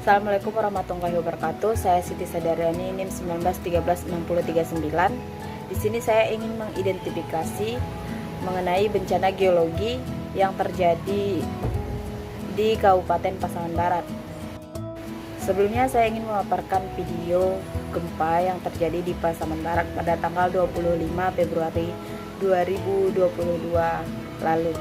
Assalamualaikum warahmatullahi wabarakatuh. Saya Siti Sadariani, NIM 19136039. Di sini saya ingin mengidentifikasi mengenai bencana geologi yang terjadi di Kabupaten Pasaman Barat. Sebelumnya saya ingin memaparkan video gempa yang terjadi di Pasaman Barat pada tanggal 25 Februari 2022 lalu.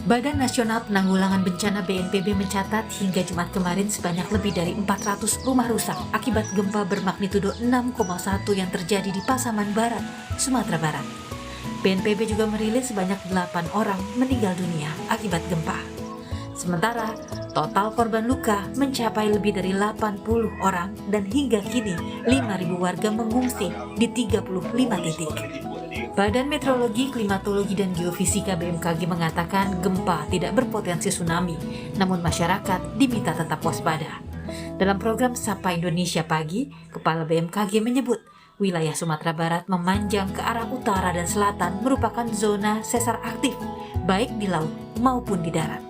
Badan Nasional Penanggulangan Bencana BNPB mencatat hingga Jumat kemarin sebanyak lebih dari 400 rumah rusak akibat gempa bermagnitudo 6,1 yang terjadi di Pasaman Barat, Sumatera Barat. BNPB juga merilis sebanyak 8 orang meninggal dunia akibat gempa. Sementara, total korban luka mencapai lebih dari 80 orang dan hingga kini 5.000 warga mengungsi di 35 titik. Badan Meteorologi, Klimatologi, dan Geofisika BMKG mengatakan gempa tidak berpotensi tsunami, namun masyarakat diminta tetap waspada. Dalam program Sapa Indonesia Pagi, Kepala BMKG menyebut wilayah Sumatera Barat memanjang ke arah utara dan selatan merupakan zona sesar aktif, baik di laut maupun di darat.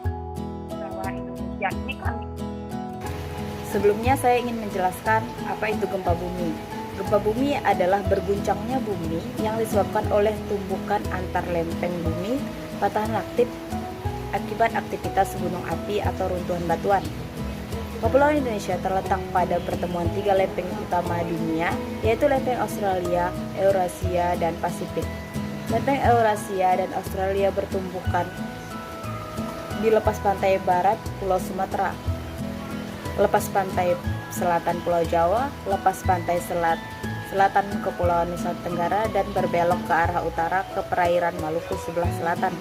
Sebelumnya saya ingin menjelaskan apa itu gempa bumi. Gempa bumi adalah berguncangnya bumi yang disebabkan oleh tumbukan antar lempeng bumi, patahan aktif akibat aktivitas gunung api atau runtuhan batuan. Kepulauan Indonesia terletak pada pertemuan tiga lempeng utama dunia, yaitu lempeng Australia, Eurasia, dan Pasifik. Lempeng Eurasia dan Australia bertumbukan di lepas pantai barat Pulau Sumatera, lepas pantai selatan Pulau Jawa, lepas pantai selatan Kepulauan Nusa Tenggara, dan berbelok ke arah utara ke perairan Maluku sebelah selatan.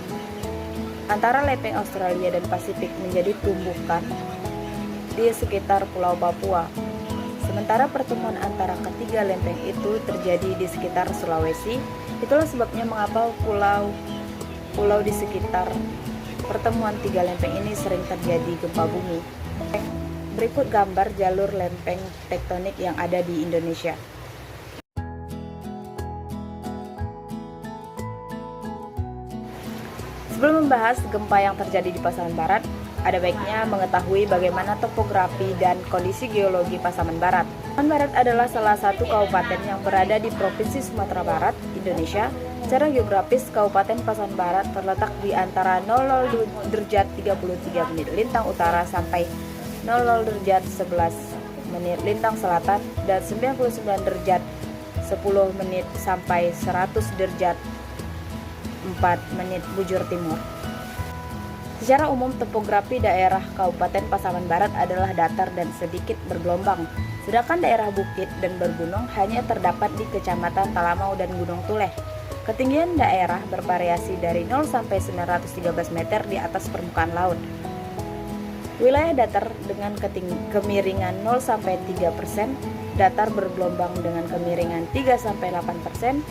Antara lempeng Australia dan Pasifik menjadi tumbukan di sekitar Pulau Papua. Sementara pertemuan antara ketiga lempeng itu terjadi di sekitar Sulawesi. Itulah sebabnya mengapa pulau di sekitar pertemuan tiga lempeng ini sering terjadi gempa bumi. Berikut gambar jalur lempeng tektonik yang ada di Indonesia. Sebelum membahas gempa yang terjadi di Pasaman Barat, ada baiknya mengetahui bagaimana topografi dan kondisi geologi Pasaman Barat. Pasaman Barat adalah salah satu kabupaten yang berada di Provinsi Sumatera Barat, Indonesia. Secara geografis, Kabupaten Pasaman Barat terletak di antara 00 derajat 33 menit lintang utara sampai 00 derajat 11 menit lintang selatan dan 99 derajat 10 menit sampai 100 derajat 4 menit bujur timur. Secara umum, topografi daerah Kabupaten Pasaman Barat adalah datar dan sedikit bergelombang, sedangkan daerah bukit dan bergunung hanya terdapat di Kecamatan Talamau dan Gunung Tuleh. Ketinggian daerah bervariasi dari 0 sampai 913 meter di atas permukaan laut. Wilayah datar dengan kemiringan 0 sampai 3%, datar bergelombang dengan kemiringan 3 sampai 8%,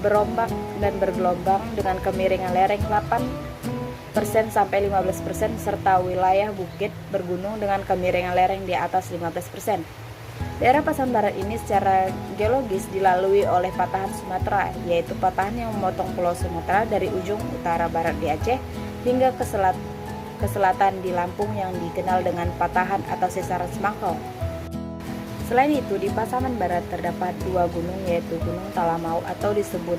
berombak dan bergelombang dengan kemiringan lereng 8% sampai 15%, serta wilayah bukit bergunung dengan kemiringan lereng di atas 15%. Daerah Pasaman Barat ini secara geologis dilalui oleh patahan Sumatera, yaitu patahan yang memotong Pulau Sumatera dari ujung utara barat di Aceh hingga ke selatan di Lampung yang dikenal dengan patahan atau sesaran semangkau. Selain itu, di Pasaman Barat terdapat dua gunung, yaitu Gunung Talamau atau disebut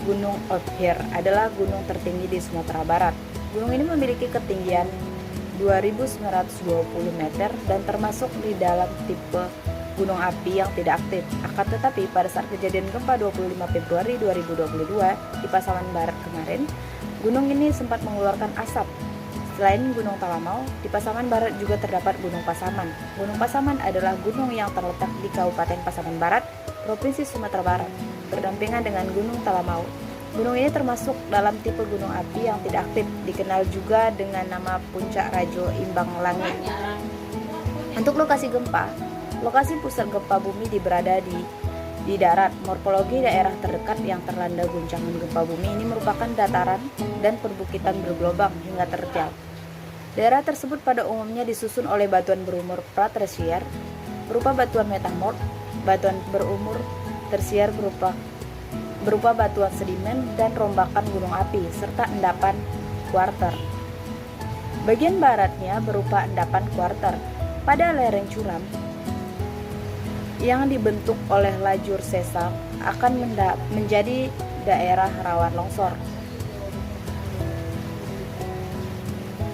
Gunung Ophir, adalah gunung tertinggi di Sumatera Barat. Gunung ini memiliki ketinggian 2.920 meter dan termasuk di dalam tipe gunung api yang tidak aktif. Akan tetapi, pada saat kejadian gempa 25 Februari 2022 di Pasaman Barat kemarin, gunung ini sempat mengeluarkan asap. Selain Gunung Talamau, di Pasaman Barat juga terdapat Gunung Pasaman. Gunung Pasaman adalah gunung yang terletak di Kabupaten Pasaman Barat, Provinsi Sumatera Barat, berdampingan dengan Gunung Talamau. Gunung ini termasuk dalam tipe gunung api yang tidak aktif, dikenal juga dengan nama Puncak Rajo Imbang Langit. Untuk lokasi gempa, lokasi pusat gempa bumi berada di darat. Morfologi daerah terdekat yang terlanda guncangan gempa bumi ini merupakan dataran dan perbukitan bergelombang hingga terjal. Daerah tersebut pada umumnya disusun oleh batuan berumur pratersier berupa batuan metamorf, batuan berumur tersier berupa batuan sedimen dan rombakan gunung api, serta endapan kuarter. Bagian baratnya berupa endapan kuarter pada lereng curam yang dibentuk oleh lajur sesar akan menjadi daerah rawan longsor.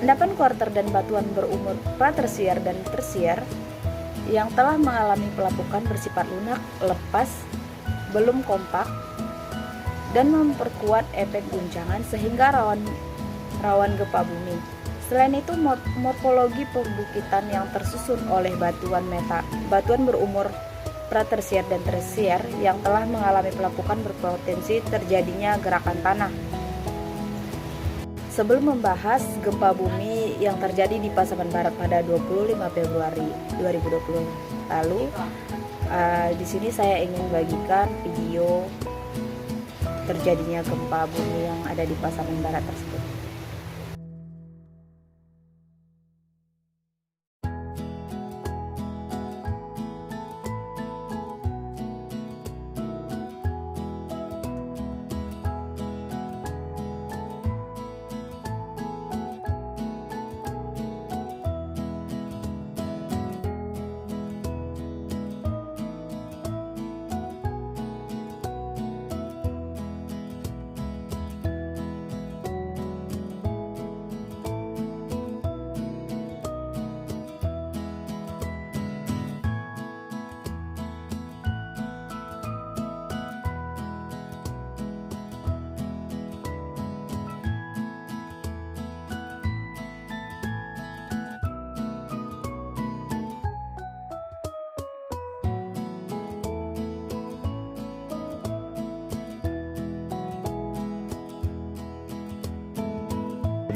Endapan kuarter dan batuan berumur pratersier dan tersier yang telah mengalami pelapukan bersifat lunak, lepas, belum kompak, dan memperkuat efek guncangan sehingga rawan gempa bumi. Selain itu, morfologi perbukitan yang tersusun oleh batuan berumur pratersier dan tersier yang telah mengalami pelapukan berpotensi terjadinya gerakan tanah. Sebelum membahas gempa bumi yang terjadi di Pasaman Barat pada 25 Februari 2020 lalu, di sini saya ingin bagikan video terjadinya gempa bumi yang ada di Pasaman Barat tersebut.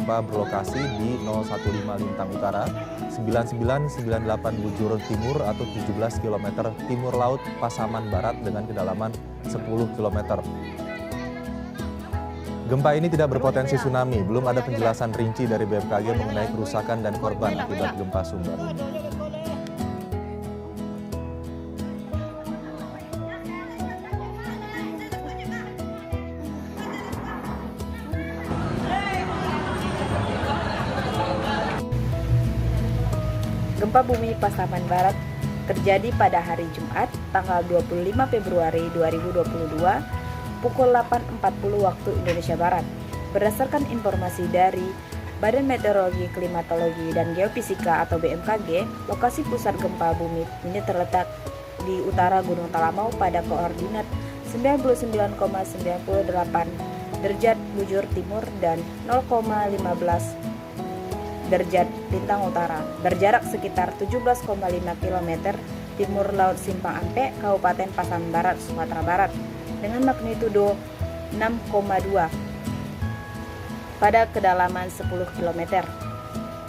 Gempa berlokasi di 015 Lintang Utara, 9998 Bujur Timur atau 17 km timur laut Pasaman Barat dengan kedalaman 10 km. Gempa ini tidak berpotensi tsunami, belum ada penjelasan rinci dari BMKG mengenai kerusakan dan korban akibat gempa Sumbar. Gempa bumi Pasaman Barat terjadi pada hari Jumat, tanggal 25 Februari 2022, pukul 8.40 waktu Indonesia Barat. Berdasarkan informasi dari Badan Meteorologi, Klimatologi, dan Geofisika atau BMKG, lokasi pusat gempa bumi ini terletak di utara Gunung Talamau pada koordinat 99,98 derajat bujur timur dan 0,15 derajat lintang utara, berjarak sekitar 17,5 km timur laut Simpang Ampe, Kabupaten Pasaman Barat, Sumatera Barat, dengan magnitudo 6,2 pada kedalaman 10 km.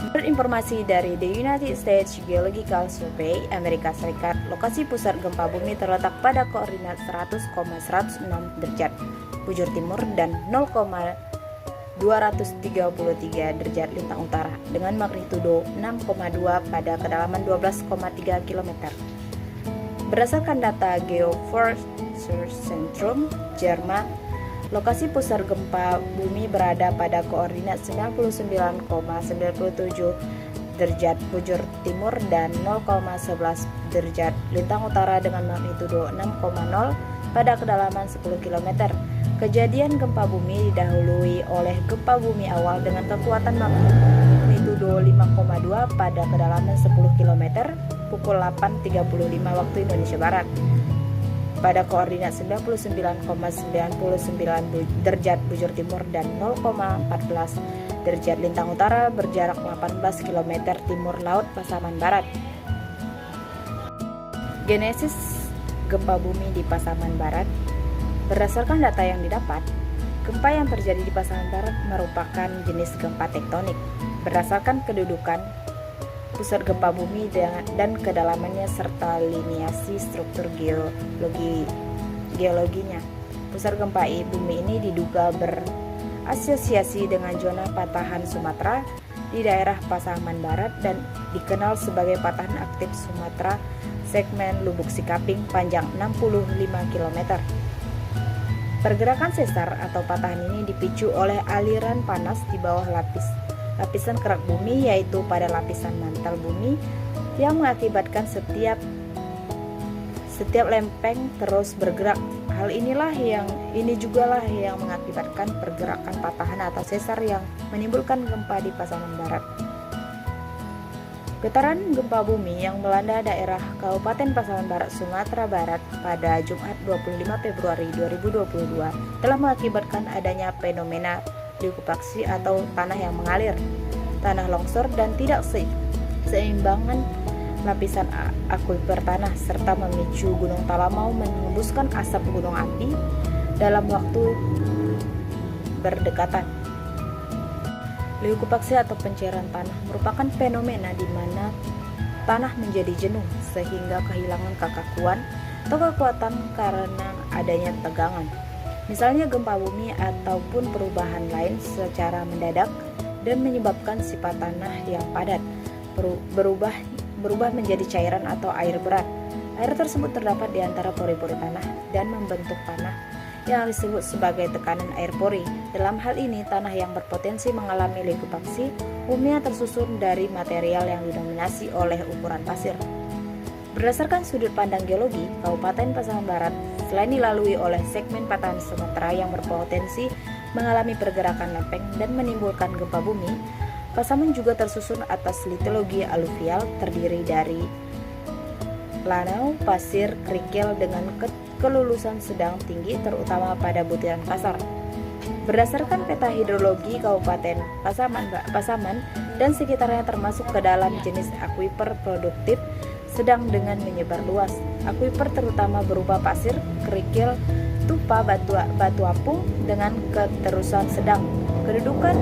Menurut informasi dari The United States Geological Survey Amerika Serikat, lokasi pusat gempa bumi terletak pada koordinat 100,106 derajat bujur timur dan 0,233 derajat lintang utara dengan magnitudo 6,2 pada kedalaman 12,3 km. Berdasarkan data Geoforschungszentrum Jerman, lokasi pusat gempa bumi berada pada koordinat 99,97 derajat bujur timur dan 0,11 derajat lintang utara dengan magnitudo 6,0 pada kedalaman 10 km. Kejadian gempa bumi didahului oleh gempa bumi awal dengan kekuatan magnitudo 5,2 pada kedalaman 10 km pukul 8.35 waktu Indonesia Barat pada koordinat 99,99 derajat bujur timur dan 0,14 derajat lintang utara berjarak 18 km timur laut Pasaman Barat. Genesis gempa bumi di Pasaman Barat. Berdasarkan data yang didapat, gempa yang terjadi di Pasaman Barat merupakan jenis gempa tektonik. Berdasarkan kedudukan pusat gempa bumi dan kedalamannya serta liniasi struktur geologinya, pusat gempa bumi ini diduga berasosiasi dengan zona patahan Sumatera di daerah Pasaman Barat dan dikenal sebagai patahan aktif Sumatera segmen Lubuk Sikaping panjang 65 km. Pergerakan sesar atau patahan ini dipicu oleh aliran panas di bawah lapisan kerak bumi, yaitu pada lapisan mantel bumi, yang mengakibatkan setiap lempeng terus bergerak. Hal ini jugalah yang mengakibatkan pergerakan patahan atau sesar yang menimbulkan gempa di Pasaman Barat. Getaran gempa bumi yang melanda daerah Kabupaten Pasaman Barat, Sumatera Barat pada Jumat 25 Februari 2022 telah mengakibatkan adanya fenomena likuifaksi atau tanah yang mengalir, tanah longsor, dan tidak seimbangan lapisan akuifer tanah, serta memicu Gunung Talamau mengembuskan asap gunung api dalam waktu berdekatan. Likuifaksi atau pencairan tanah merupakan fenomena di mana tanah menjadi jenuh sehingga kehilangan kekakuan atau kekuatan karena adanya tegangan. Misalnya gempa bumi ataupun perubahan lain secara mendadak dan menyebabkan sifat tanah yang padat berubah menjadi cairan atau air berat. Air tersebut terdapat di antara pori-pori tanah dan membentuk tanah yang disebut sebagai tekanan air pori. Dalam hal ini, tanah yang berpotensi mengalami likuifaksi umumnya tersusun dari material yang didominasi oleh ukuran pasir. Berdasarkan sudut pandang geologi, Kabupaten Pasaman Barat selain dilalui oleh segmen patahan Sumatera yang berpotensi mengalami pergerakan lempeng dan menimbulkan gempa bumi, Pasaman juga tersusun atas litologi aluvial terdiri dari lanau, pasir, kerikil dengan kelulusan sedang tinggi terutama pada butiran kasar. Berdasarkan peta hidrologi Kabupaten Pasaman dan sekitarnya termasuk ke dalam jenis akuifer produktif sedang dengan menyebar luas. Akuifer terutama berupa pasir, kerikil, tupa, batu apung dengan keterusan sedang. Kedudukan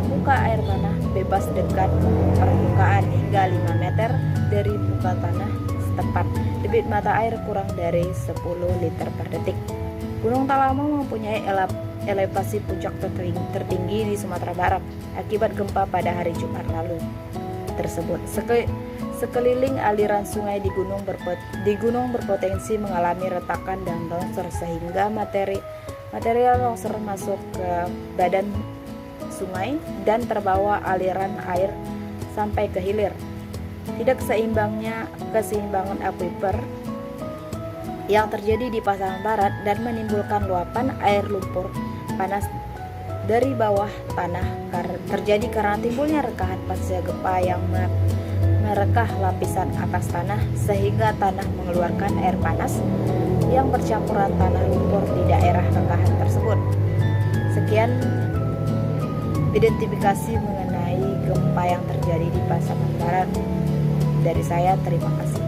muka air tanah bebas dekat permukaan hingga 5 meter dari muka tanah setempat. Debit mata air kurang dari 10 liter per detik. Gunung Talamau mempunyai elevasi puncak tertinggi di Sumatera Barat akibat gempa pada hari Jumat lalu tersebut. Sekeliling aliran sungai di gunung berpotensi mengalami retakan dan longsor sehingga material longsor masuk ke badan sungai dan terbawa aliran air sampai ke hilir. Tidak keseimbangan akuifer yang terjadi di Pasaman Barat dan menimbulkan luapan air lumpur panas dari bawah tanah terjadi karena timbulnya rekahan pasca gempa yang merekah lapisan atas tanah sehingga tanah mengeluarkan air panas yang bercampuran tanah lumpur di daerah rekahan tersebut. Sekian identifikasi mengenai gempa yang terjadi di Pasaman Barat dari saya. Terima kasih.